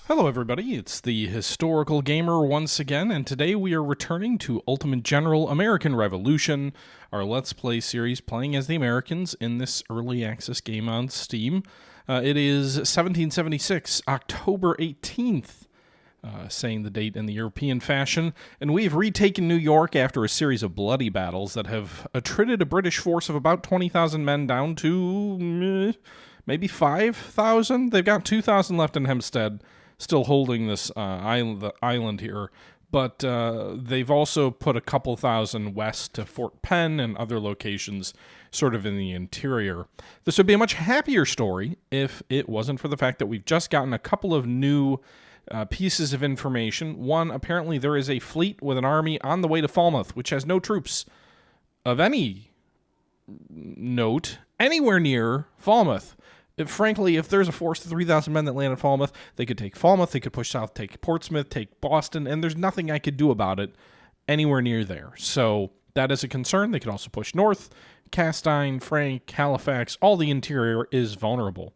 Hello everybody, it's the Historical Gamer once again, and today we are returning to Ultimate General American Revolution, our Let's Play series playing as the Americans in this early access game on Steam. It is 1776, October 18th, saying the date in the European fashion, and we've retaken New York after a series of bloody battles that have attrited a British force of about 20,000 men down to maybe 5,000. They've got 2,000 left in Hempstead, still holding this island here, but they've also put a couple thousand west to Fort Penn and other locations sort of in the interior. This would be a much happier story if it wasn't for the fact that we've just gotten a couple of new pieces of information. One, apparently there is a fleet with an army on the way to Falmouth, which has no troops of any note anywhere near Falmouth. Frankly, if there's a force of 3,000 men that land at Falmouth, they could take Falmouth, they could push south, take Portsmouth, take Boston, and there's nothing I could do about it anywhere near there. So that is a concern. They could also push north. Castine, Frank, Halifax, all the interior is vulnerable.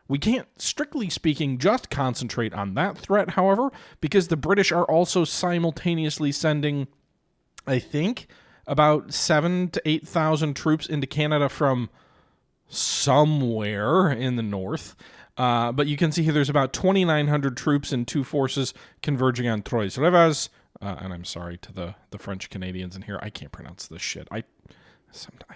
We can't, strictly speaking, just concentrate on that threat, however, because the British are also simultaneously sending, I think, about 7,000 to 8,000 troops into Canada from somewhere in the north. But you can see here there's about 2,900 troops and two forces converging on Trois-Rivers. And I'm sorry to the French Canadians in here. I can't pronounce this shit. I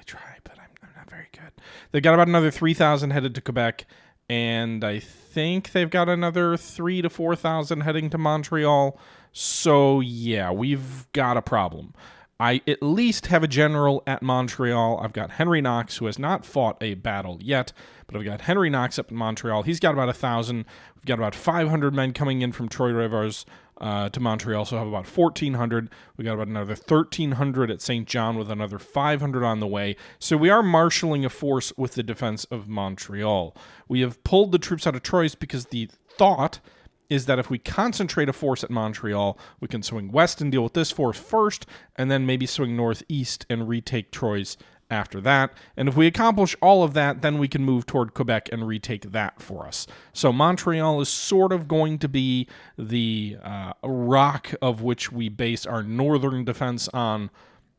try, but I'm not very good. They've got about another 3,000 headed to Quebec. And I think they've got another 3,000 to 4,000 heading to Montreal. So yeah, we've got a problem. I at least have a general at Montreal. I've got Henry Knox, who has not fought a battle yet, but I've got Henry Knox up in Montreal. He's got about 1,000. We've got about 500 men coming in from Trois-Rivers to Montreal, so I have about 1,400. We've got about another 1,300 at St. John with another 500 on the way. So we are marshaling a force with the defense of Montreal. We have pulled the troops out of Troyes because the thought is that if we concentrate a force at Montreal, we can swing west and deal with this force first, and then maybe swing northeast and retake Troyes after that. And if we accomplish all of that, then we can move toward Quebec and retake that for us. So Montreal is sort of going to be the rock of which we base our northern defense on.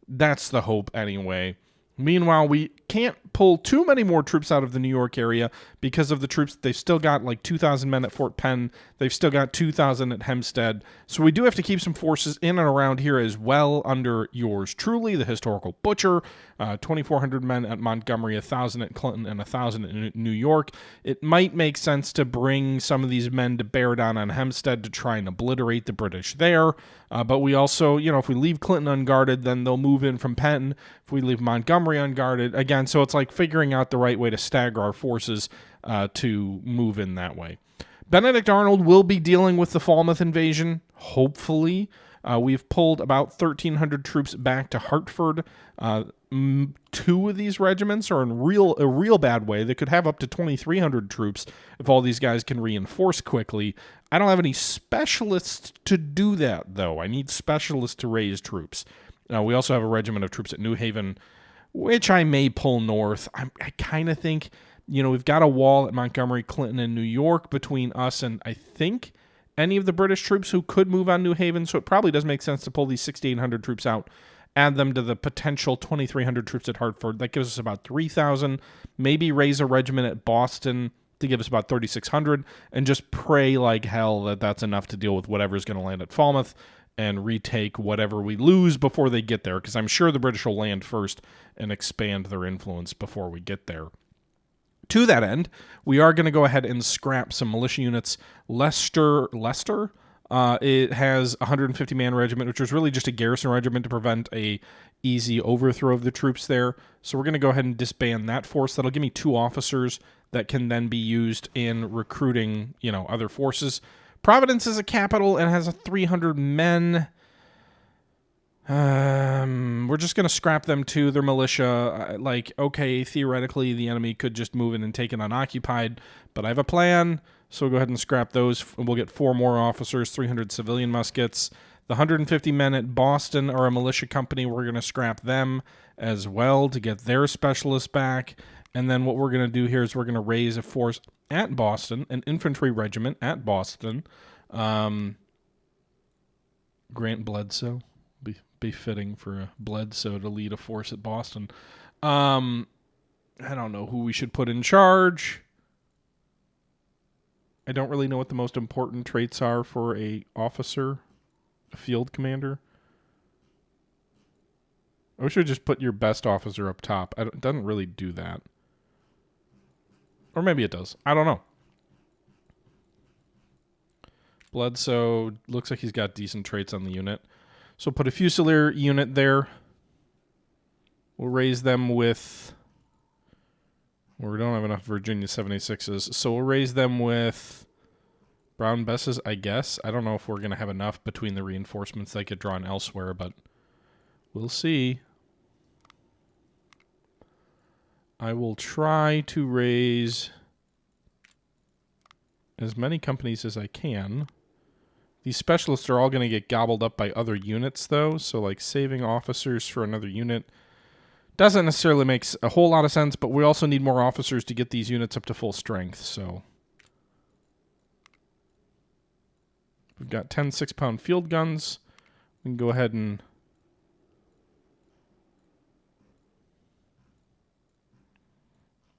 That's the hope anyway. Meanwhile, we can't pull too many more troops out of the New York area because of the troops. They've still got like 2,000 men at Fort Penn. They've still got 2,000 at Hempstead. So we do have to keep some forces in and around here as well under yours truly, the Historical Butcher. 2,400 men at Montgomery, 1,000 at Clinton, and 1,000 in New York. It might make sense to bring some of these men to bear down on Hempstead to try and obliterate the British there. But we also, if we leave Clinton unguarded, then they'll move in from Penn. If we leave Montgomery unguarded, again, so it's like figuring out the right way to stagger our forces to move in that way. Benedict Arnold will be dealing with the Falmouth invasion, hopefully. We've pulled about 1,300 troops back to Hartford. Two of these regiments are in a real bad way. They could have up to 2,300 troops if all these guys can reinforce quickly. I don't have any specialists to do that, though. I need specialists to raise troops. We also have a regiment of troops at New Haven, which I may pull north. I kind of think, we've got a wall at Montgomery, Clinton, and New York between us and, I think, any of the British troops who could move on New Haven, so it probably does make sense to pull these 6,800 troops out, add them to the potential 2,300 troops at Hartford. That gives us about 3,000. Maybe raise a regiment at Boston to give us about 3,600, and just pray like hell that that's enough to deal with whatever's going to land at Falmouth and retake whatever we lose before they get there, because I'm sure the British will land first and expand their influence before we get there. To that end, we are going to go ahead and scrap some militia units. Leicester, it has a 150-man regiment, which was really just a garrison regiment to prevent a easy overthrow of the troops there. So we're going to go ahead and disband that force. That'll give me 2 officers that can then be used in recruiting, other forces. Providence is a capital and has 300 men. We're just going to scrap them too. They're militia. Okay, theoretically, the enemy could just move in and take it unoccupied, but I have a plan, so we'll go ahead and scrap those. We'll get 4 more officers, 300 civilian muskets. The 150 men at Boston are a militia company. We're going to scrap them as well to get their specialists back. And then what we're going to do here is we're going to raise a force at Boston, an infantry regiment at Boston. Grant Bledsoe. Be fitting for a Bledsoe to lead a force at Boston. I don't know who we should put in charge. I don't really know what the most important traits are for a officer, a field commander. I wish I would just put your best officer up top. It doesn't really do that. Or maybe it does. I don't know. Bledsoe looks like he's got decent traits on the unit. So put a Fusilier unit there. We'll raise them with... Well, we don't have enough Virginia 76s. So we'll raise them with Brown Besses, I guess. I don't know if we're going to have enough between the reinforcements they get drawn elsewhere, but we'll see. I will try to raise as many companies as I can. These specialists are all going to get gobbled up by other units, though. So, like, saving officers for another unit doesn't necessarily make a whole lot of sense, but we also need more officers to get these units up to full strength, so... We've got 10 6-pound field guns. We can go ahead and...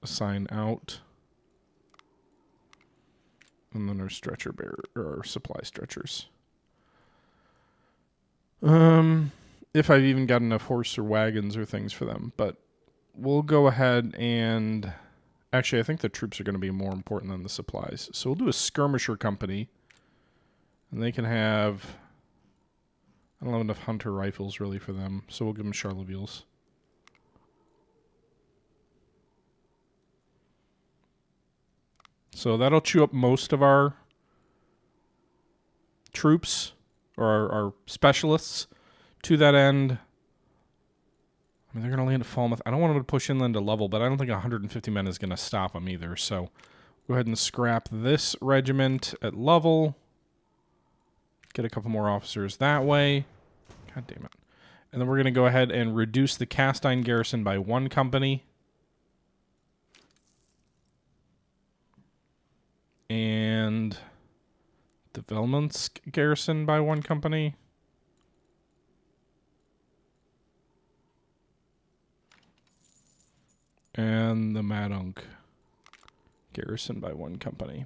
assign out. And then our stretcher bearer, or our supply stretchers. If I've even got enough horse or wagons or things for them. But we'll go ahead and... Actually, I think the troops are going to be more important than the supplies. So we'll do a skirmisher company. And they can have... I don't have enough hunter rifles, really, for them. So we'll give them Charlevilles. So that'll chew up most of our troops, or our specialists, to that end. I mean, they're going to land at Falmouth. I don't want them to push inland to Level, but I don't think 150 men is going to stop them either. So go ahead and scrap this regiment at Level. Get a couple more officers that way. God damn it. And then we're going to go ahead and reduce the cast iron garrison by 1 company. And the Velmonsk garrison by 1 company. And the Madunk garrison by 1 company.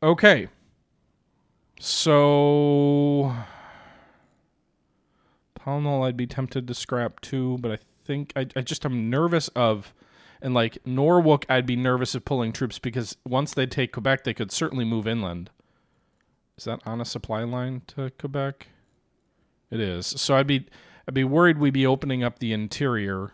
Okay. So... Pownal I'd be tempted to scrap too, but I think... I just am nervous of... And like Norwalk, I'd be nervous of pulling troops because once they take Quebec, they could certainly move inland. Is that on a supply line to Quebec? It is. So I'd be worried we'd be opening up the interior.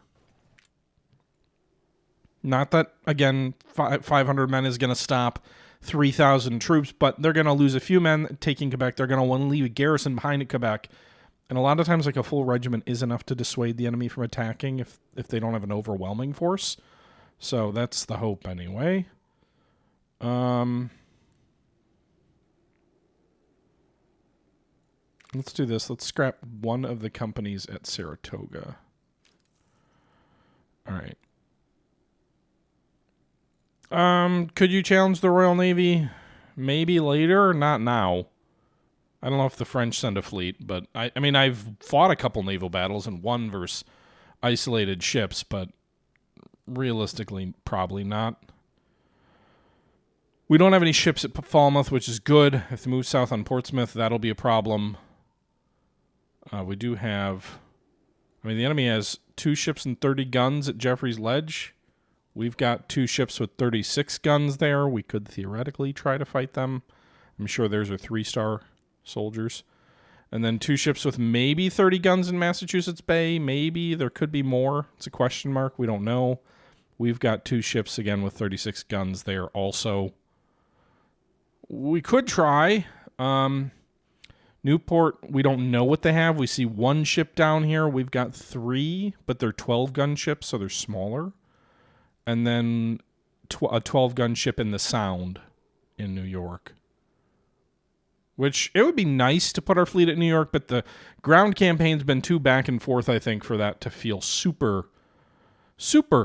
Not that, again, 500 men is going to stop 3,000 troops, but they're going to lose a few men taking Quebec. They're going to want to leave a garrison behind at Quebec. And a lot of times, like, a full regiment is enough to dissuade the enemy from attacking if they don't have an overwhelming force. So that's the hope anyway. Let's do this. Let's scrap 1 of the companies at Saratoga. All right. Could you challenge the Royal Navy? Maybe later, not now. I don't know if the French send a fleet, but I mean, I've fought a couple naval battles and won versus isolated ships, but realistically, probably not. We don't have any ships at Falmouth, which is good. If they move south on Portsmouth, that'll be a problem. We do have... I mean, the enemy has 2 ships and 30 guns at Jeffrey's Ledge. We've got 2 ships with 36 guns there. We could theoretically try to fight them. I'm sure theirs are 3-star soldiers. And then 2 ships with maybe 30 guns in Massachusetts Bay. Maybe. There could be more. It's a question mark. We don't know. We've got 2 ships, again, with 36 guns there also. We could try. Newport, we don't know what they have. We see 1 ship down here. We've got 3, but they're 12-gun ships, so they're smaller. And then a 12-gun ship in the Sound in New York. Which, it would be nice to put our fleet at New York, but the ground campaign's been too back and forth, I think, for that to feel super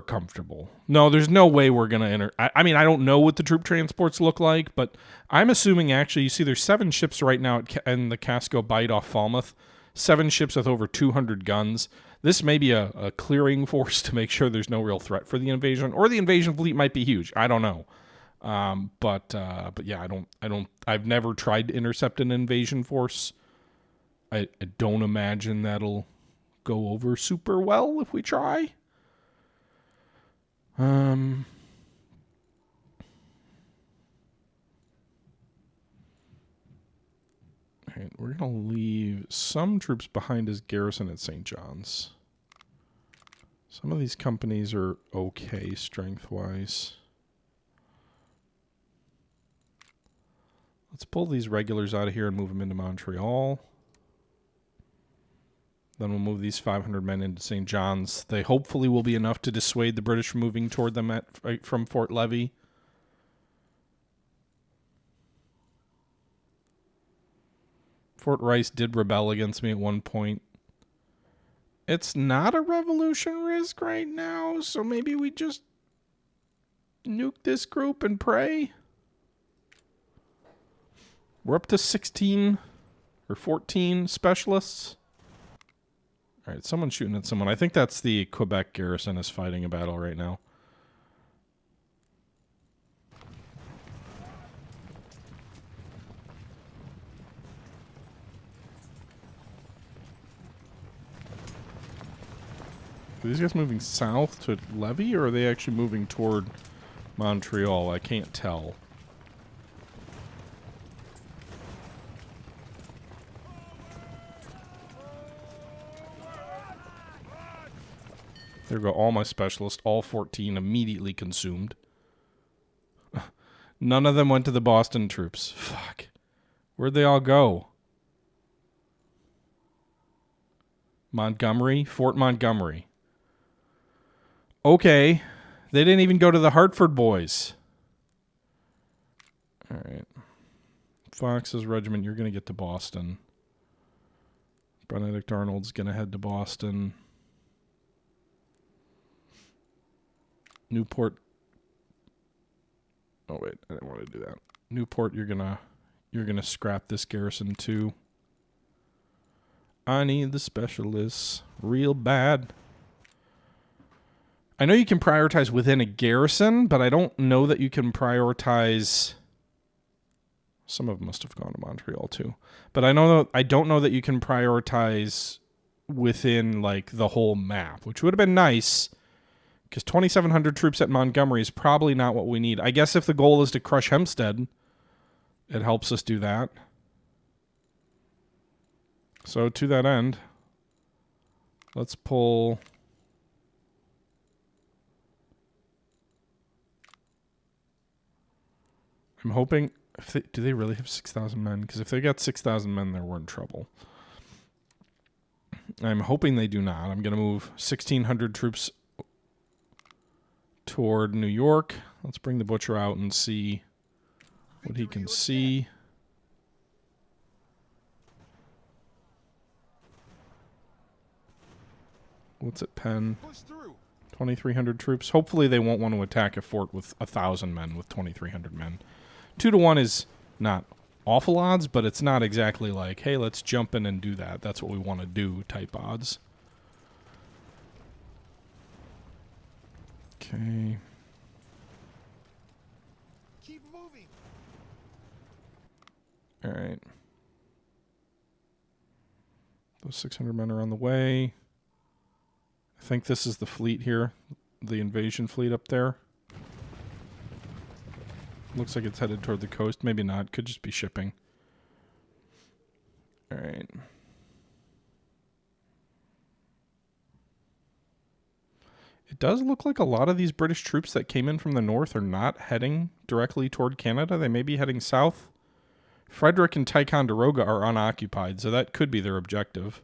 comfortable. No, there's no way we're going to enter. I mean, I don't know what the troop transports look like, but I'm assuming, actually, you see there's 7 ships right now in the Casco Bight off Falmouth. 7 ships with over 200 guns. This may be a clearing force to make sure there's no real threat for the invasion, or the invasion fleet might be huge. I don't know. But yeah, I've never tried to intercept an invasion force. I don't imagine that'll go over super well if we try. All right, we're going to leave some troops behind as garrison at St. John's. Some of these companies are okay strength-wise. Let's pull these regulars out of here and move them into Montreal. Then we'll move these 500 men into St. John's. They hopefully will be enough to dissuade the British from moving toward them from Fort Levy. Fort Rice did rebel against me at one point. It's not a revolution risk right now, so maybe we just nuke this group and pray. We're up to 16 or 14 specialists. All right, someone's shooting at someone. I think that's the Quebec garrison is fighting a battle right now. Are these guys moving south to Levy, or are they actually moving toward Montreal? I can't tell. There go all my specialists, all 14 immediately consumed. None of them went to the Boston troops. Fuck. Where'd they all go? Montgomery? Fort Montgomery. Okay. They didn't even go to the Hartford boys. All right. Fox's regiment, you're going to get to Boston. Benedict Arnold's going to head to Boston. Newport. Oh wait, I didn't want to do that. Newport, you're gonna scrap this garrison too. I need the specialists real bad. I know you can prioritize within a garrison, but I don't know that you can prioritize. Some of them must have gone to Montreal too, but I don't know that you can prioritize within like the whole map, which would have been nice. Because 2,700 troops at Montgomery is probably not what we need. I guess if the goal is to crush Hempstead, it helps us do that. So to that end, let's pull... I'm hoping... do they really have 6,000 men? Because if they got 6,000 men there, we're in trouble. I'm hoping they do not. I'm going to move 1,600 troops toward New York. Let's bring the butcher out and see what he can see. What's at Penn? 2,300 troops. Hopefully they won't want to attack a fort with 1,000 men with 2,300 men. 2-to-1 is not awful odds, but it's not exactly like, hey, let's jump in and do that. That's what we want to do type odds. Okay. Keep moving. All right. Those 600 men are on the way. I think this is the fleet here, the invasion fleet up there. Looks like it's headed toward the coast. Maybe not. Could just be shipping. All right. It does look like a lot of these British troops that came in from the north are not heading directly toward Canada. They may be heading south. Frederick and Ticonderoga are unoccupied, so that could be their objective.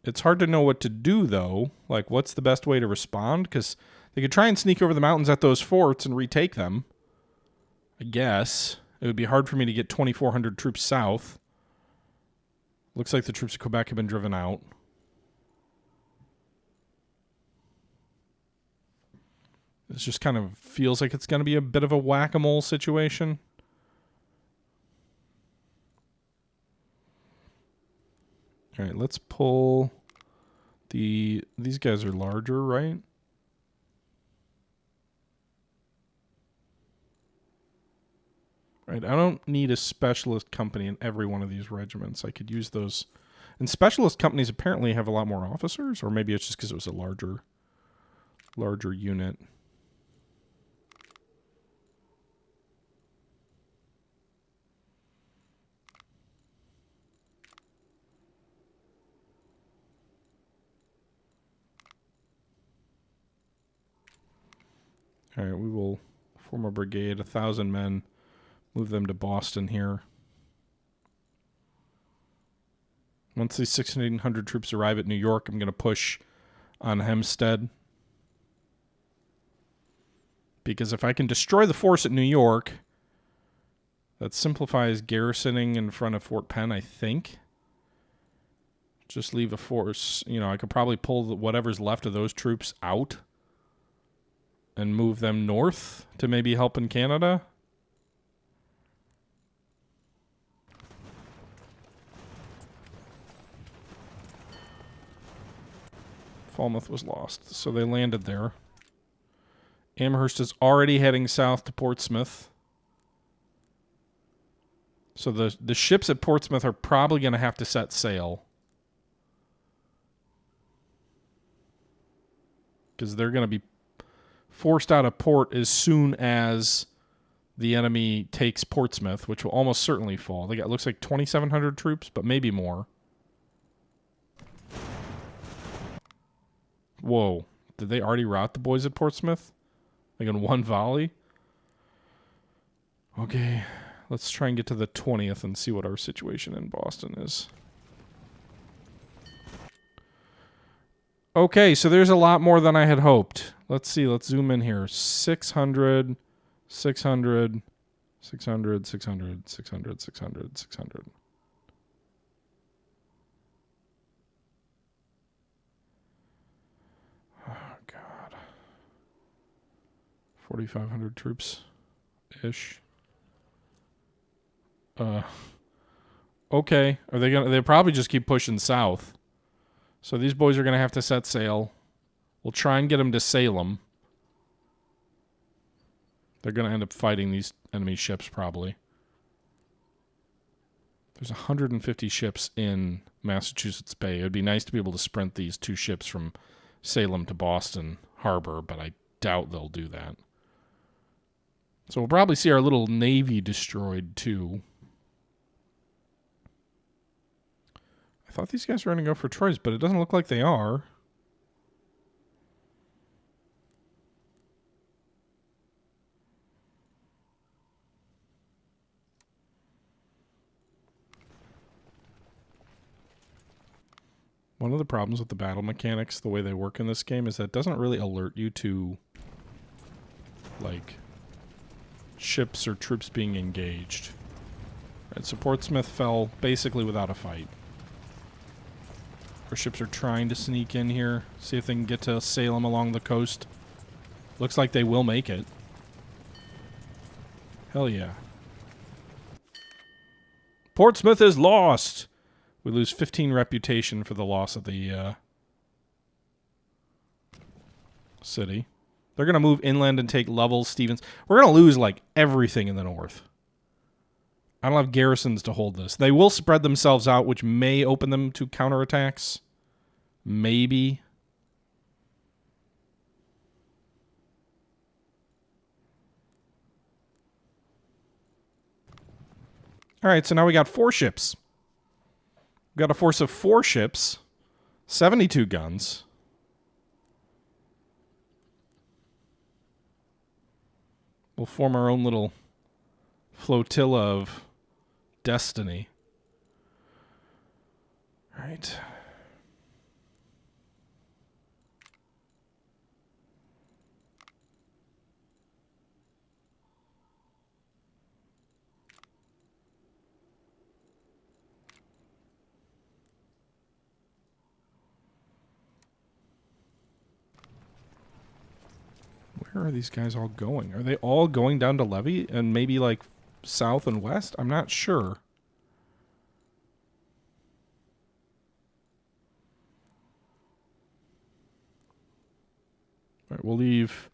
It's hard to know what to do, though. Like, what's the best way to respond? Because they could try and sneak over the mountains at those forts and retake them. I guess. It would be hard for me to get 2,400 troops south. Looks like the troops of Quebec have been driven out. It just kind of feels like it's going to be a bit of a whack-a-mole situation. All right, let's pull these guys are larger, right? Right, I don't need a specialist company in every one of these regiments. I could use those. And specialist companies apparently have a lot more officers, or maybe it's just because it was a larger unit. All right, we will form a brigade, 1,000 men, move them to Boston here. Once these 1,600 troops arrive at New York, I'm going to push on Hempstead. Because if I can destroy the force at New York, that simplifies garrisoning in front of Fort Penn, I think. Just leave a force. You know, I could probably pull whatever's left of those troops out and move them north to maybe help in Canada. Falmouth was lost, so they landed there. Amherst is already heading south to Portsmouth. So the ships at Portsmouth are probably going to have to set sail. Because they're going to be forced out of port as soon as the enemy takes Portsmouth, which will almost certainly fall. They got, looks like 2,700 troops, but maybe more. Whoa. Did they already rout the boys at Portsmouth? Like in one volley? Okay. Let's try and get to the 20th and see what our situation in Boston is. Okay, so there's a lot more than I had hoped. Let's see. Let's zoom in here. 600, 600, 600, 600, 600, 600, 600. Oh, God. 4,500 troops-ish. Okay. Are they gonna? They'll probably just keep pushing south. So these boys are gonna have to set sail. We'll try and get them to Salem. They're gonna end up fighting these enemy ships probably. There's 150 ships in Massachusetts Bay. It would be nice to be able to sprint these two ships from Salem to Boston Harbor, but I doubt they'll do that. So we'll probably see our little navy destroyed too. I thought these guys were going to go for Troyes, but it doesn't look like they are. One of the problems with the battle mechanics, the way they work in this game, is that it doesn't really alert you to, like, ships or troops being engaged. Right, so Portsmouth fell basically without a fight. Our ships are trying to sneak in here, see if they can get to Salem along the coast. Looks like they will make it. Hell yeah. Portsmouth is lost! We lose 15 reputation for the loss of the city. They're going to move inland and take Lovell, Stevens. We're going to lose, like, everything in the north. I don't have garrisons to hold this. They will spread themselves out, which may open them to counterattacks. Maybe. All right, so now we got 4 ships. We got a force of 4 ships, 72 guns. We'll form our own little flotilla of destiny. All right. Where are these guys all going? Are they all going down to Levy and maybe like south and west? I'm not sure. All right, we'll leave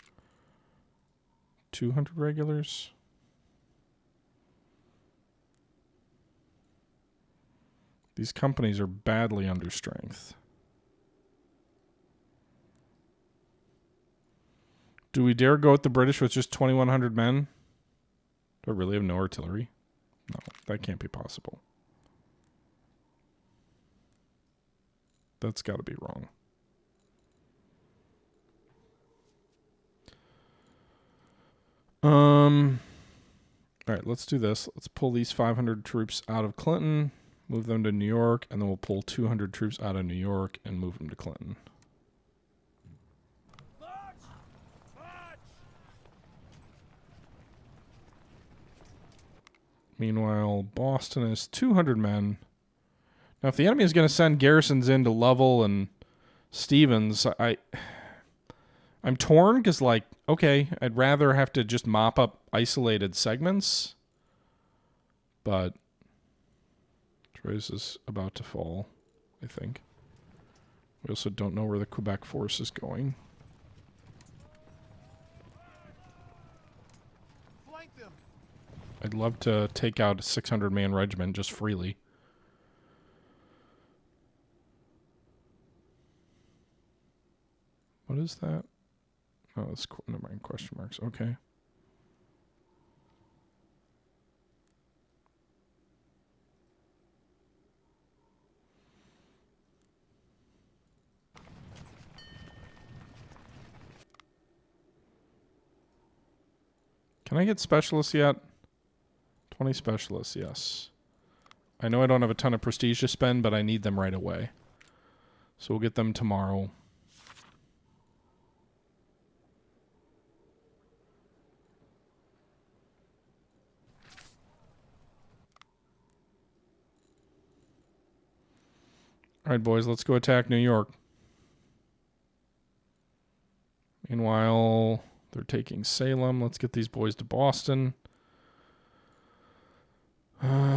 200 regulars. These companies are badly under strength. Do we dare go with the British with just 2,100 men? Do I really have no artillery? No, that can't be possible. That's got to be wrong. All right, let's do this. Let's pull these 500 troops out of Clinton, move them to New York, and then we'll pull 200 troops out of New York and move them to Clinton. Meanwhile, Boston has 200 men. Now, if the enemy is going to send garrisons into Lovell and Stevens, I'm torn because, like, okay, I'd rather have to just mop up isolated segments. But Troyes is about to fall, I think. We also don't know where the Quebec force is going. I'd love to take out a 600-man regiment just freely. What is that? Oh, it's never mind. Question marks. Okay. Can I get specialists yet? 20 specialists, yes. I know I don't have a ton of prestige to spend, but I need them right away. So we'll get them tomorrow. All right, boys, let's go attack New York. Meanwhile, they're taking Salem. Let's get these boys to Boston.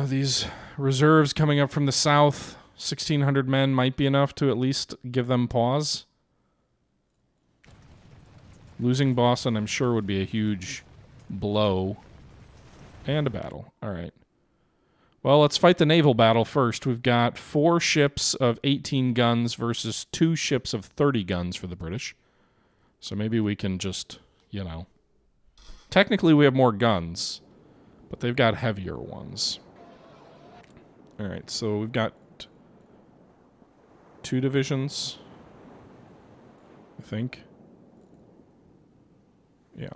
These reserves coming up from the south, 1,600 men might be enough to at least give them pause. Losing Boston, I'm sure, would be a huge blow. And a battle. All right. Well, let's fight the naval battle first. We've got 4 ships of 18 guns versus 2 ships of 30 guns for the British. So maybe we can just, you know... Technically, we have more guns, but they've got heavier ones. All right, so we've got 2 divisions, I think. Yeah.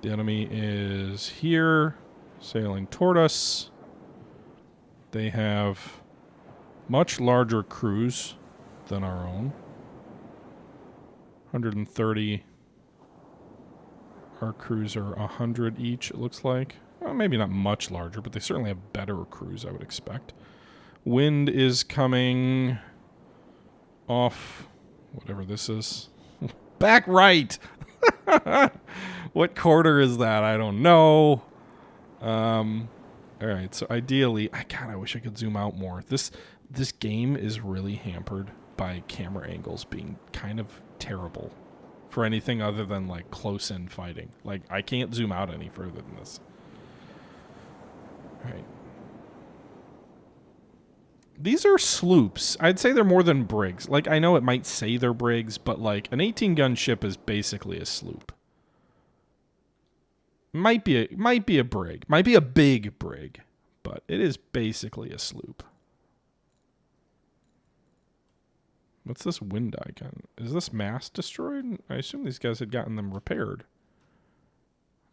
The enemy is here, sailing toward us. They have much larger crews than our own. 130. Our crews are 100 each, it looks like. Well, maybe not much larger, but they certainly have better crews, I would expect. Wind is coming off whatever this is. Back right! What quarter is that? I don't know. Alright, so ideally... God, I wish I could zoom out more. This game is really hampered by camera angles being kind of terrible for anything other than, like, close-in fighting. Like, I can't zoom out any further than this. Alright. These are sloops. I'd say they're more than brigs. Like, I know it might say they're brigs, but, like, an 18-gun ship is basically a sloop. Might be a brig. Might be a big brig, but it is basically a sloop. What's this wind icon? Is this mast destroyed? I assume these guys had gotten them repaired.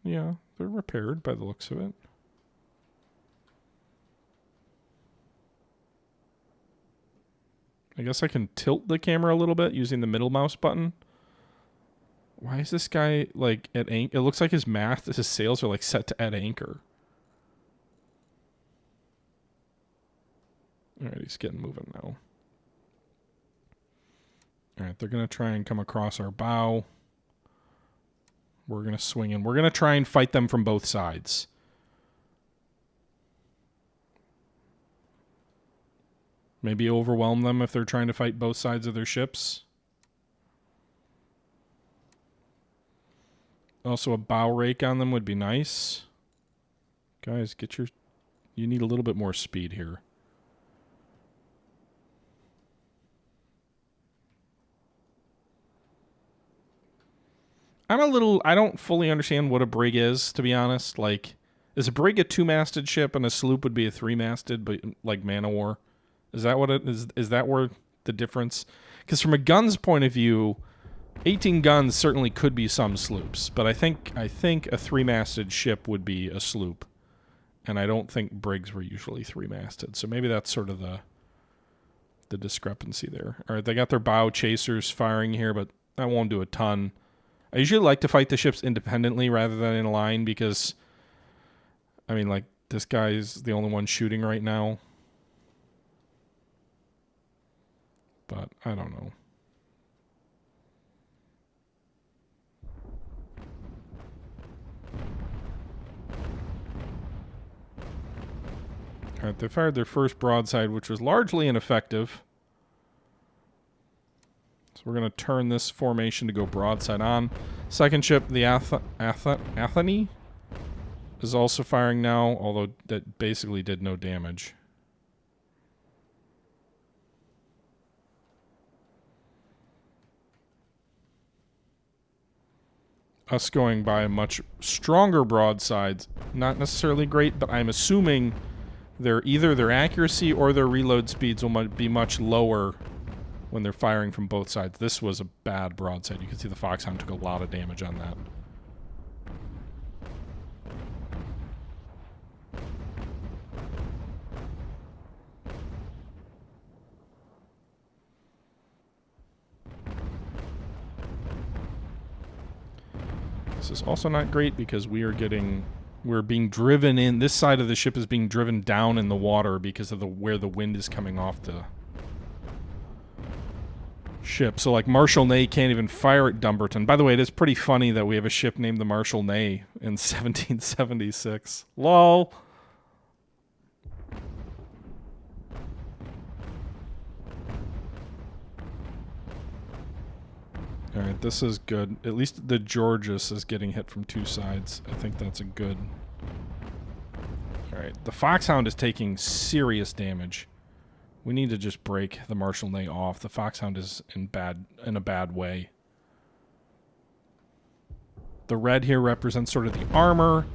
Yeah, they're repaired by the looks of it. I guess I can tilt the camera a little bit using the middle mouse button. Why is this guy, like, at anchor? It looks like his sails are, like, set to at anchor. Alright, he's getting moving now. Alright, they're going to try and come across our bow. We're going to swing in. We're going to try and fight them from both sides. Maybe overwhelm them if they're trying to fight both sides of their ships. Also, a bow rake on them would be nice. Guys, you need a little bit more speed here. I don't fully understand what a brig is, to be honest. Like, is a brig a 2-masted ship and a sloop would be a 3-masted, but like man o' war? Is that what it is? Is that where the difference? Because from a gun's point of view, 18 guns certainly could be some sloops, but I think a 3-masted ship would be a sloop, and I don't think brigs were usually 3-masted. So maybe that's sort of the discrepancy there. All right, they got their bow chasers firing here, but that won't do a ton. I usually like to fight the ships independently rather than in a line because, I mean, like, this guy's the only one shooting right now. But I don't know. All right, they fired their first broadside, which was largely ineffective. So we're going to turn this formation to go broadside on. Second ship, the Athene, is also firing now, although that basically did no damage. Us going by much stronger broadsides, not necessarily great, but I'm assuming either their accuracy or their reload speeds will be much lower when they're firing from both sides. This was a bad broadside. You can see the Foxhound took a lot of damage on that. This is also not great because we're being driven in. This side of the ship is being driven down in the water because of where the wind is coming off the ship. So like Marshal Ney can't even fire at Dumbarton. By the way, it is pretty funny that we have a ship named the Marshal Ney in 1776. Lol. Alright, this is good. At least the Georges is getting hit from two sides. I think that's a good... Alright, the Foxhound is taking serious damage. We need to just break the Marshal Ney off. The Foxhound is in a bad way. The red here represents sort of the armor,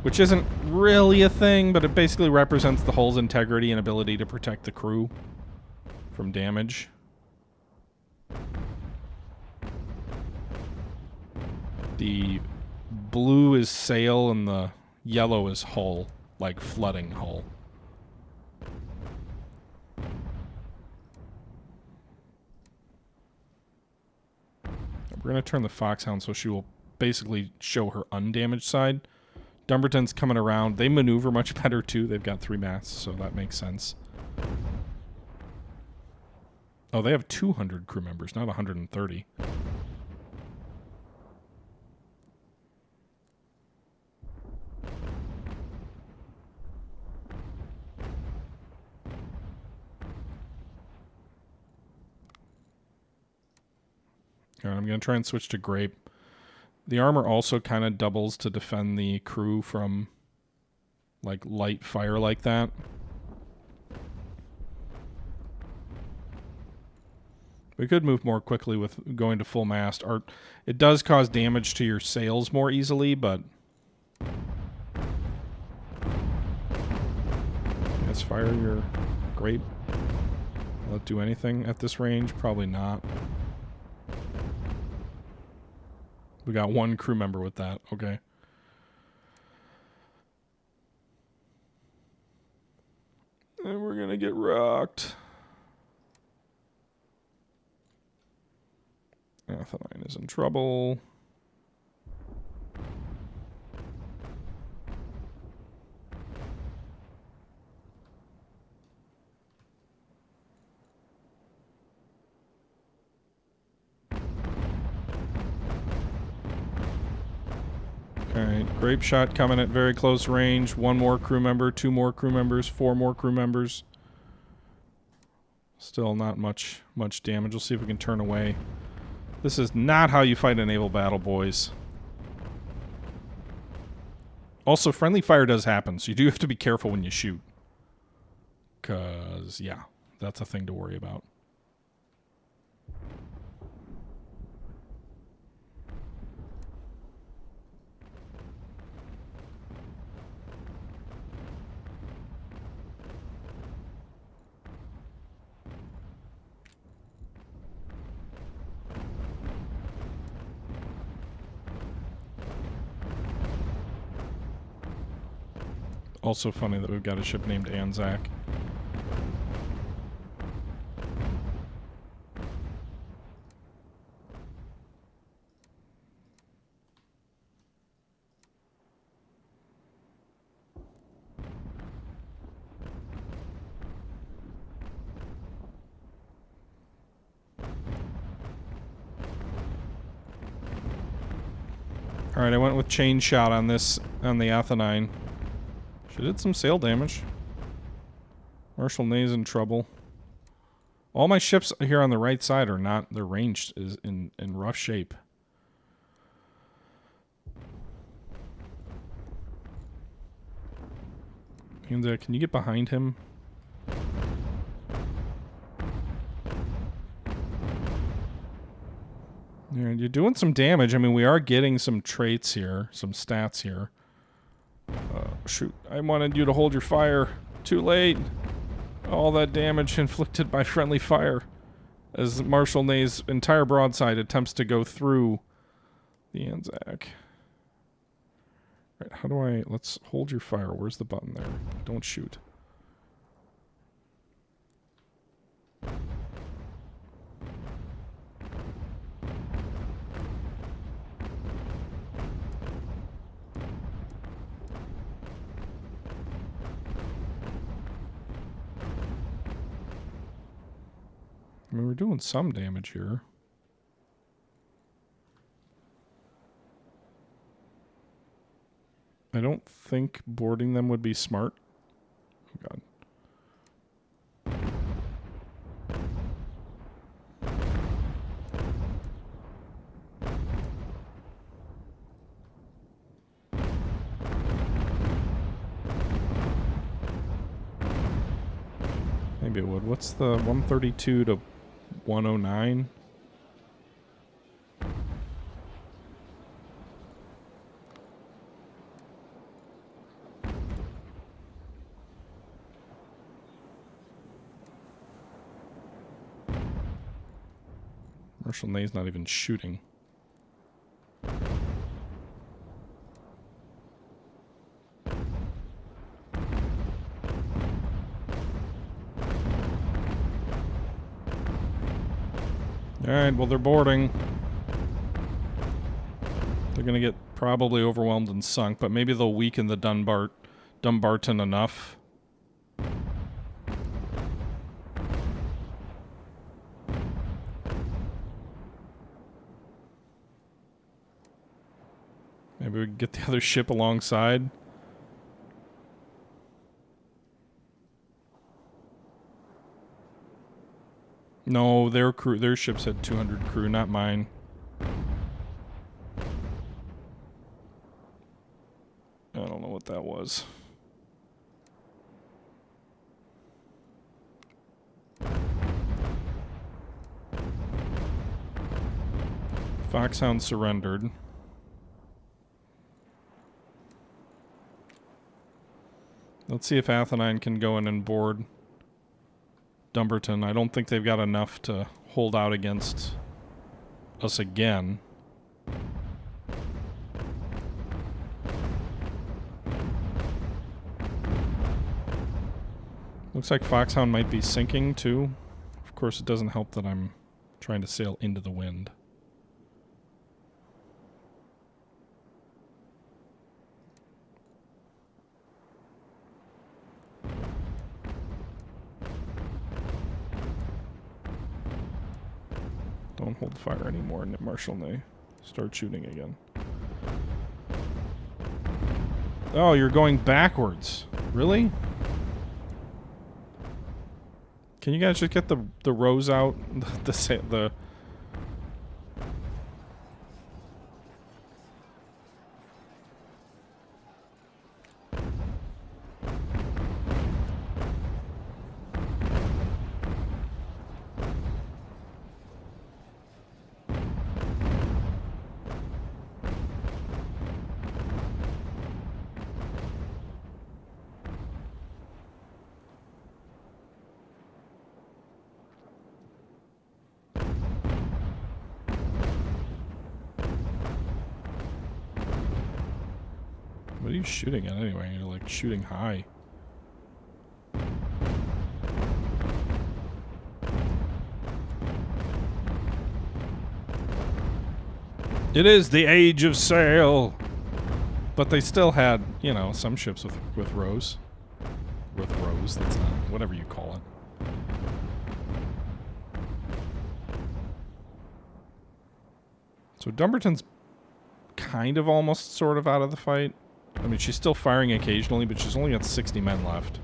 which isn't really a thing, but it basically represents the hull's integrity and ability to protect the crew from damage. The blue is sail and the yellow is hull, like flooding hull. We're going to turn the Foxhound so she will basically show her undamaged side. Dumbarton's coming around. They maneuver much better too. They've got 3 masts, so that makes sense. Oh, they have 200 crew members, not 130. All right, I'm going to try and switch to grape. The armor also kind of doubles to defend the crew from like light fire like that. We could move more quickly with going to full mast. It does cause damage to your sails more easily, but let's fire your grape. Will it do anything at this range? Probably not. We got 1 crew member with that. Okay. And we're going to get rocked. Atheline is in trouble. Alright, grape shot coming at very close range. One more crew member, two more crew members, four more crew members. Still not much damage. We'll see if we can turn away. This is not how you fight a naval battle, boys. Also, friendly fire does happen, so you do have to be careful when you shoot. Because, yeah, that's a thing to worry about. Also funny that we've got a ship named Anzac. Alright, I went with chain shot on this, on the Athenine. She did some sail damage. Marshal Ney's in trouble. All my ships here on the right side are not, their range is in rough shape. Can you get behind him? Yeah, you're doing some damage. I mean, we are getting some traits here, some stats here. Shoot, I wanted you to hold your fire. Too late. All that damage inflicted by friendly fire as Marshal Ney's entire broadside attempts to go through the Anzac. Right, how do I... Let's hold your fire. Where's the button there? Don't shoot. I mean, we're doing some damage here. I don't think boarding them would be smart. Oh, God. Maybe it would. What's the 132 to 109? Marshal Ney's not even shooting. Alright, well, they're boarding. They're gonna get probably overwhelmed and sunk, but maybe they'll weaken the Dumbarton enough. Maybe we can get the other ship alongside. No, their ships had 200 crew, not mine. I don't know what that was. Foxhound surrendered. Let's see if Athenine can go in and board Dumbarton. I don't think they've got enough to hold out against us again. Looks like Foxhound might be sinking too. Of course, it doesn't help that I'm trying to sail into the wind. Don't hold fire anymore, Marshal Ney. Start shooting again. Oh, you're going backwards. Really? Can you guys just get the rows out? the What are you shooting at anyway? You're like shooting high. It is the age of sail. But they still had, you know, some ships with rows. With rows, that's not, whatever you call it. So Dumbarton's kind of almost sort of out of the fight. I mean, she's still firing occasionally, but she's only got 60 men left.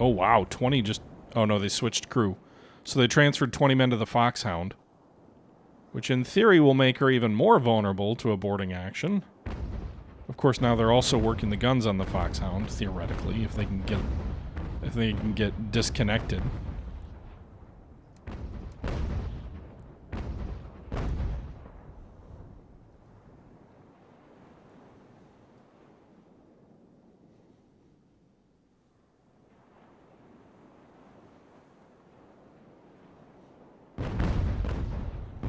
Oh, wow. 20 just... Oh, no, they switched crew. So they transferred 20 men to the Foxhound, which in theory will make her even more vulnerable to a boarding action. Of course, now they're also working the guns on the Foxhound, theoretically, if they can get disconnected.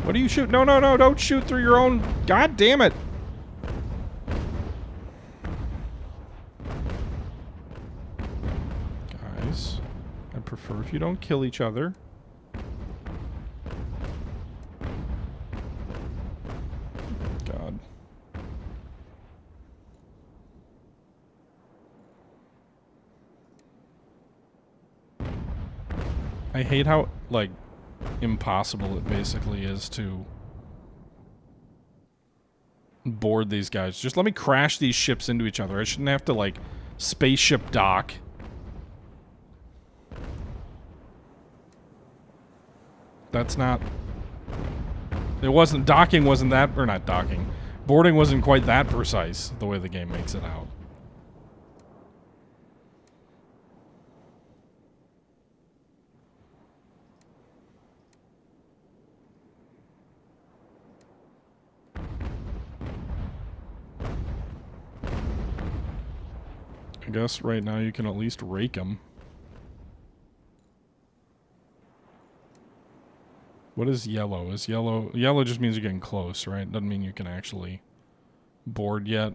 What do you shoot? No, no, no, don't shoot through your own... God damn it! Guys, I prefer if you don't kill each other. God. I hate how, like... impossible it basically is to board these guys. Just let me crash these ships into each other. I shouldn't have to, like, spaceship dock. That's not... It wasn't... Docking wasn't that... Or not docking. Boarding wasn't quite that precise, the way the game makes it out. I guess right now you can at least rake them. What is yellow? Is yellow... Yellow just means you're getting close, right? Doesn't mean you can actually board yet.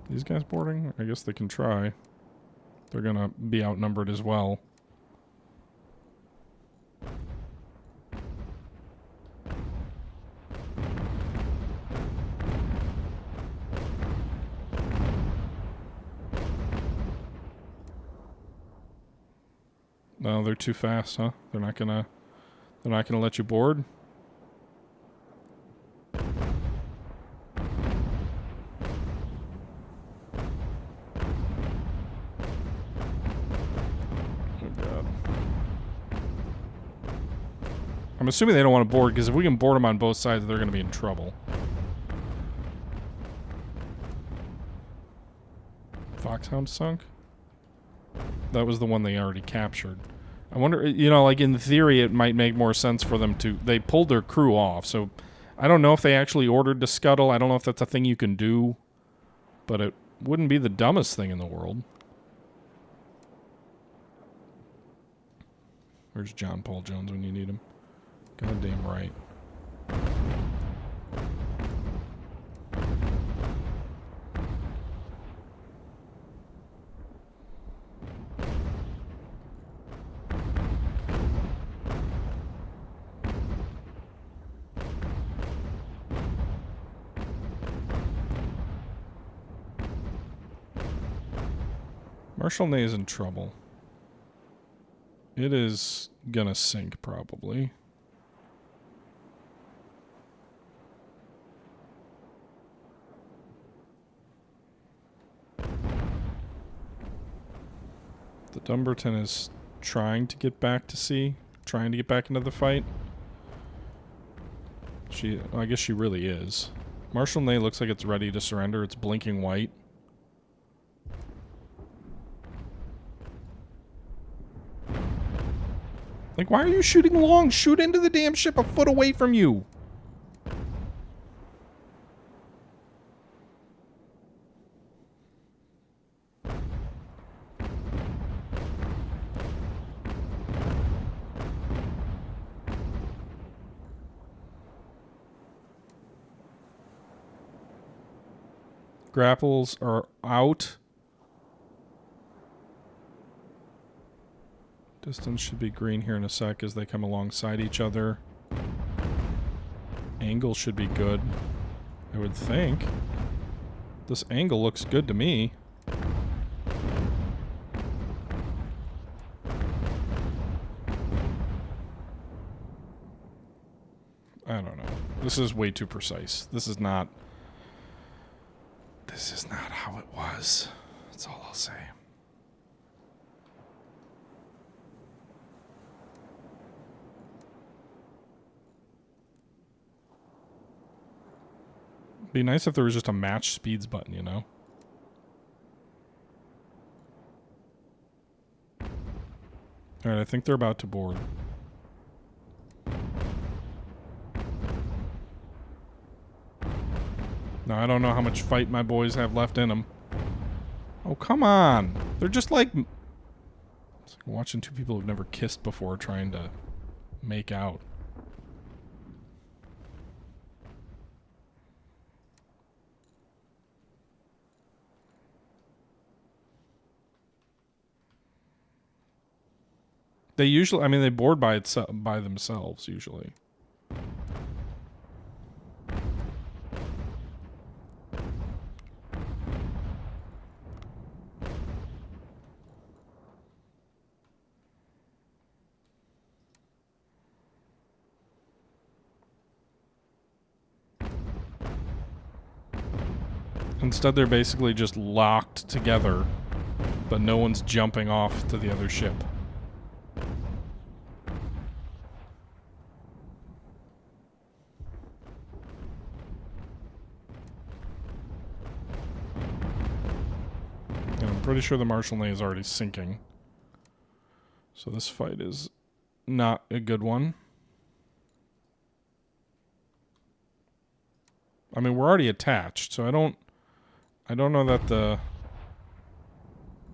These guys boarding? I guess they can try. They're gonna be outnumbered as well. No, they're too fast, huh? They're not gonna let you board? Oh, God. I'm assuming they don't want to board, because if we can board them on both sides, they're going to be in trouble. Foxhound sunk? That was the one they already captured. I wonder, you know, like in theory, it might make more sense for them to... They pulled their crew off, so I don't know if they actually ordered to scuttle. I don't know if that's a thing you can do, but it wouldn't be the dumbest thing in the world. Where's John Paul Jones when you need him? Goddamn right. Marshal Ney is in trouble. It is gonna sink, probably. The Dumbarton is trying to get back to sea, trying to get back into the fight. I guess she really is. Marshal Ney looks like it's ready to surrender. It's blinking white. Like, why are you shooting long? Shoot into the damn ship a foot away from you. Grapples are out. Distance should be green here in a sec as they come alongside each other. Angle should be good, I would think. This angle looks good to me. I don't know. This is way too precise. This is not how it was. That's all I'll say. Be nice if there was just a match speeds button, you know? Alright, I think they're about to board. Now, I don't know how much fight my boys have left in them. Oh, come on! They're just like... It's like watching two people who've never kissed before trying to make out. They usually, I mean, they board by themselves, usually. Instead, they're basically just locked together, but no one's jumping off to the other ship. And I'm pretty sure the Marshal Ney is already sinking. So this fight is not a good one. I mean, we're already attached, so I don't know that the...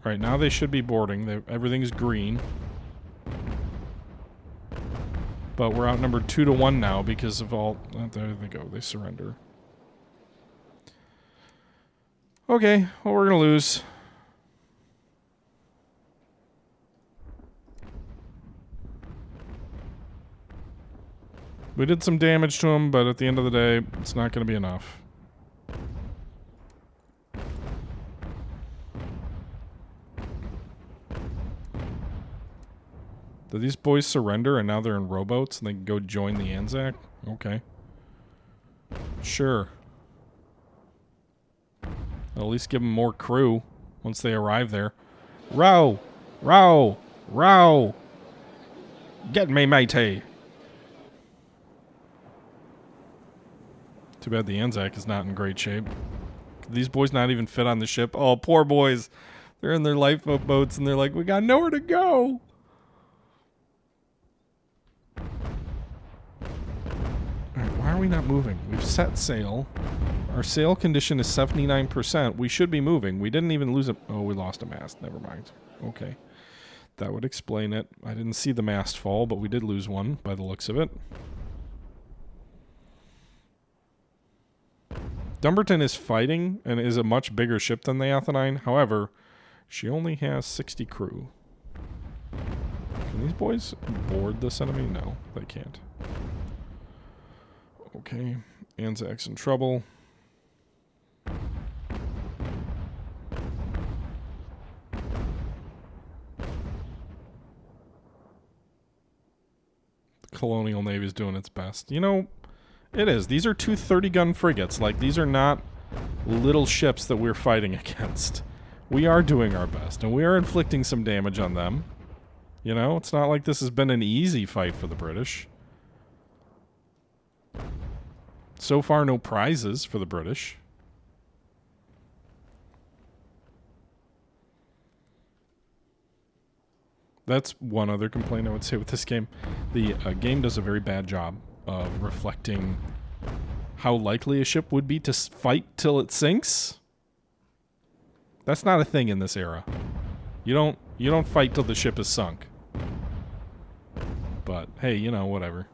Right, now they should be boarding. Everything's green. But we're outnumbered 2-1 now because of all... there they go. They surrender. Okay, well, we're going to lose. We did some damage to them, but at the end of the day, it's not going to be enough. Did these boys surrender and now they're in rowboats and they can go join the Anzac? Okay. Sure. At least give them more crew once they arrive there. Row! Row! Row! Get me, matey! Too bad the Anzac is not in great shape. These boys not even fit on the ship. Oh, poor boys. They're in their lifeboat boats and they're like, we got nowhere to go. Alright, why are we not moving? We've set sail. Our sail condition is 79%. We should be moving. We didn't even lose a... Oh, we lost a mast. Never mind. Okay. That would explain it. I didn't see the mast fall, but we did lose one by the looks of it. Dumbarton is fighting and is a much bigger ship than the Athenine. However, she only has 60 crew. Can these boys board this enemy? No, they can't. Okay, Anzac's in trouble. Colonial Navy's doing its best. You know, it is. These are two 30-gun frigates. Like, these are not little ships that we're fighting against. We are doing our best, and we are inflicting some damage on them. You know, it's not like this has been an easy fight for the British. So far, no prizes for the British. That's one other complaint I would say with this game. The game does a very bad job of reflecting how likely a ship would be to fight till it sinks. That's not a thing in this era. You don't fight till the ship is sunk. But hey, you know, whatever.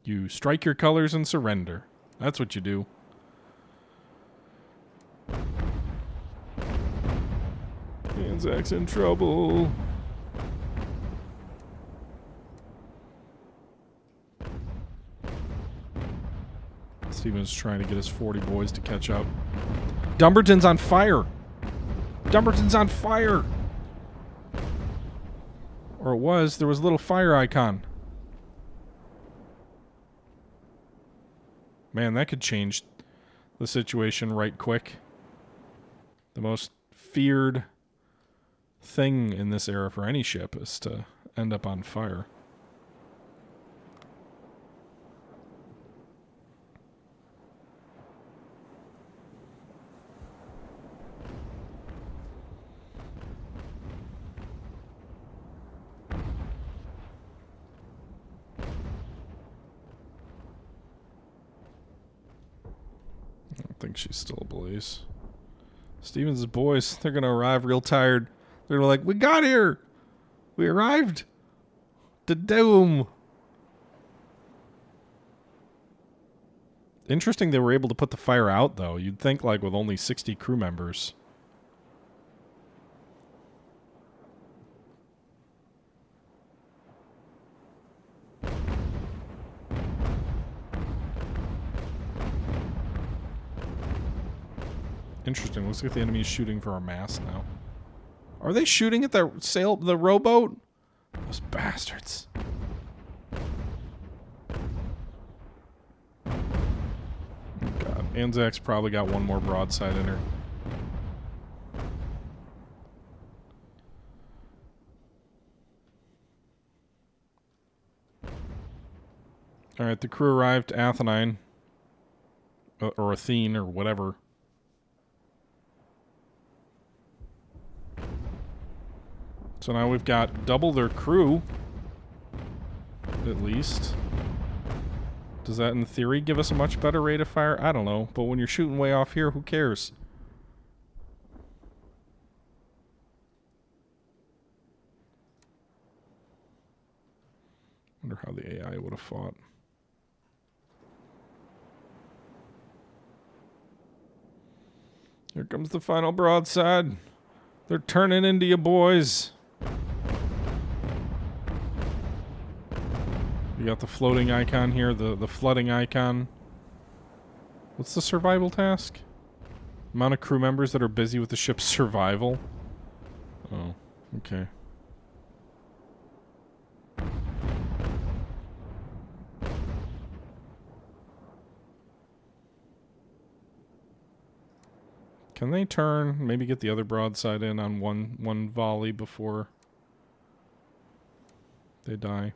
You strike your colors and surrender. That's what you do. Anzac's in trouble. Stephen's trying to get his 40 boys to catch up. Dumbarton's on fire. Dumbarton's on fire. Or it was. There was a little fire icon. Man, that could change the situation right quick. The most feared thing in this era for any ship is to end up on fire. I don't think she's still ablaze. Stevens' boys, they're going to arrive real tired. They're like, we got here. We arrived. To doom. Interesting they were able to put the fire out, though. You'd think, like, with only 60 crew members. Interesting. Looks like the enemy is shooting for our mast now. Are they shooting at the rowboat? Those bastards. God, Anzac's probably got one more broadside in her. Alright, the crew arrived. Athenine. Or Athene, or whatever. So now we've got double their crew, at least. Does that, in theory, give us a much better rate of fire? I don't know. But when you're shooting way off here, who cares? Wonder how the AI would have fought. Here comes the final broadside. They're turning into you boys. You got the floating icon here, the flooding icon. What's the survival task? Amount of crew members that are busy with the ship's survival. Oh, okay. Can they turn, maybe get the other broadside in on one volley before they die?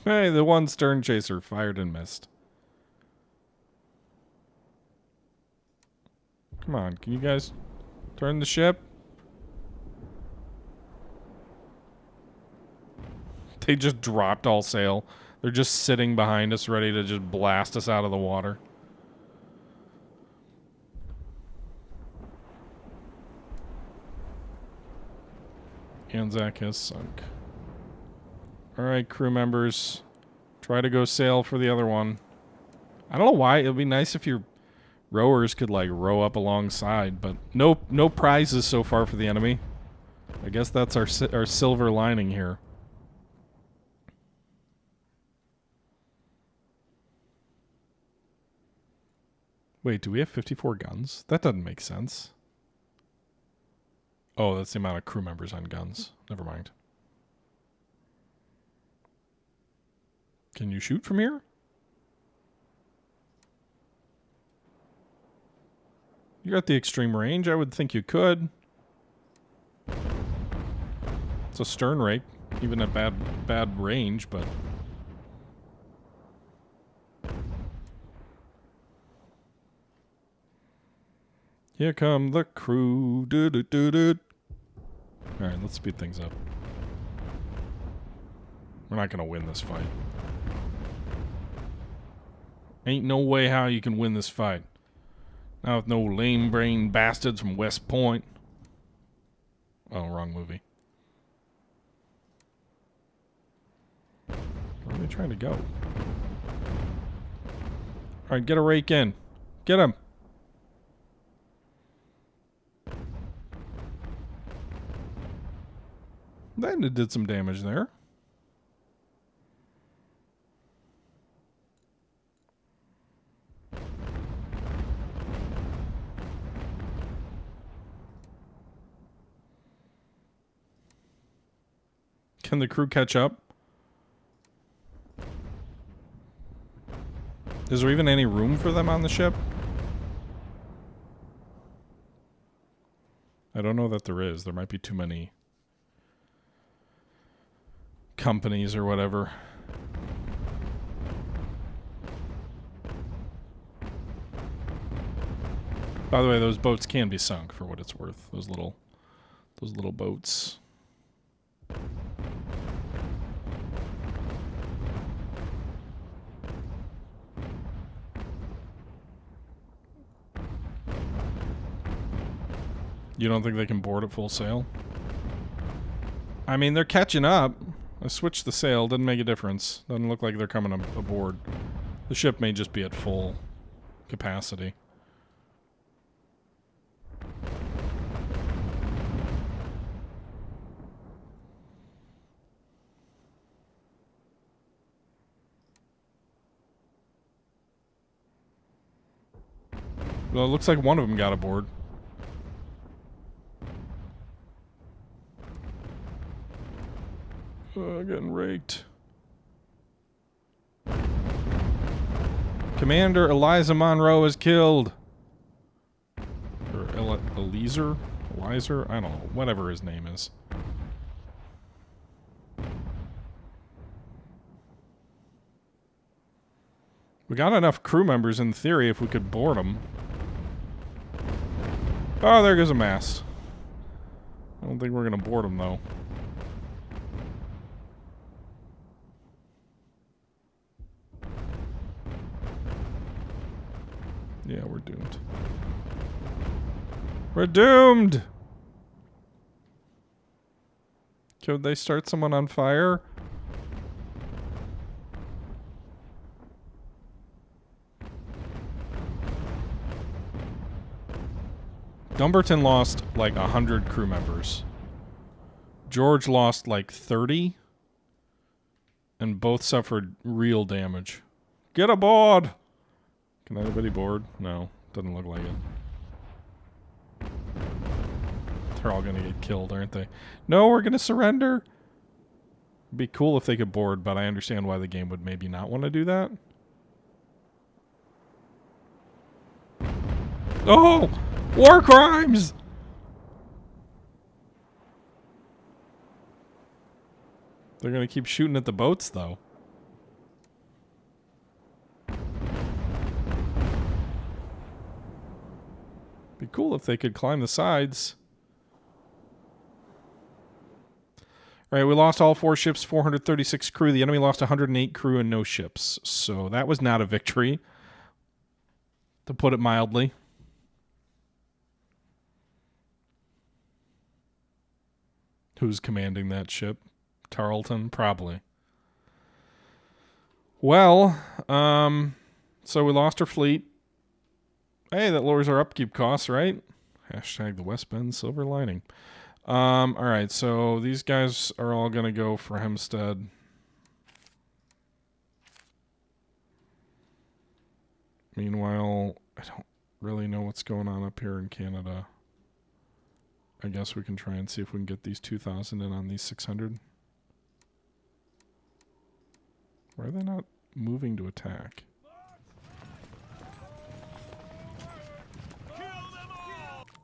Hey, the one stern chaser fired and missed. Come on, can you guys turn the ship? They just dropped all sail. They're just sitting behind us, ready to just blast us out of the water. Anzac has sunk. Alright, crew members. Try to go sail for the other one. I don't know why. It would be nice if your Rowers could like row up alongside, but no prizes so far for the enemy. I guess that's our silver lining here. Wait, do we have 54 guns? That doesn't make sense. Oh, that's the amount of crew members on guns. Never mind. Can you shoot from here? You got the extreme range. I would think you could. It's a stern rake, even at bad range, but here come the crew. Do do do do. All right, let's speed things up. We're not gonna win this fight. Ain't no way how you can win this fight. Not with no lame-brained bastards from West Point. Oh, wrong movie. Where are they trying to go? All right, get a rake in. Get him. Then it did some damage there. Can the crew catch up? Is there even any room for them on the ship? I don't know that there is. There might be too many companies or whatever. By the way, those boats can be sunk for what it's worth. Those little boats. You don't think they can board at full sail? I mean, they're catching up. I switched the sail. Doesn't make a difference. Doesn't look like they're coming aboard. The ship may just be at full capacity. Well, it looks like one of them got aboard. Getting raked. Commander Eliza Monroe is killed. Or Elizer? I don't know. Whatever his name is. We got enough crew members in theory if we could board them. Oh, there goes a mast. I don't think we're going to board them, though. Yeah, we're doomed. We're doomed! Could they start someone on fire? Dumbarton lost like 100 crew members. George lost like 30. And both suffered real damage. Get aboard! Can anybody board? No, doesn't look like it. They're all gonna get killed, aren't they? No, we're gonna surrender! It'd be cool if they could board, but I understand why the game would maybe not want to do that. Oh! War crimes! They're gonna keep shooting at the boats, though. Be cool if they could climb the sides. All right, we lost all 4 ships, 436 crew. The enemy lost 108 crew and no ships. So that was not a victory, to put it mildly. Who's commanding that ship? Tarleton? Probably. Well, so we lost our fleet. Hey, that lowers our upkeep costs, right? Hashtag the West Bend silver lining. All right, so these guys are all going to go for Hempstead. Meanwhile, I don't really know what's going on up here in Canada. I guess we can try and see if we can get these 2,000 in on these 600. Why are they not moving to attack?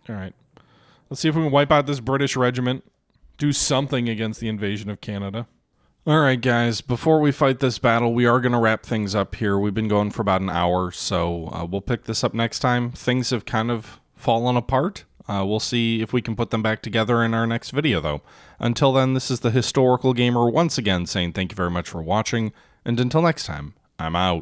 All right. Let's see if we can wipe out this British regiment. Do something against the invasion of Canada. All right, guys. Before we fight this battle, we are going to wrap things up here. We've been going for about an hour, so we'll pick this up next time. Things have kind of fallen apart. We'll see if we can put them back together in our next video, though. Until then, this is the Historical Gamer once again saying thank you very much for watching, and until next time, I'm out.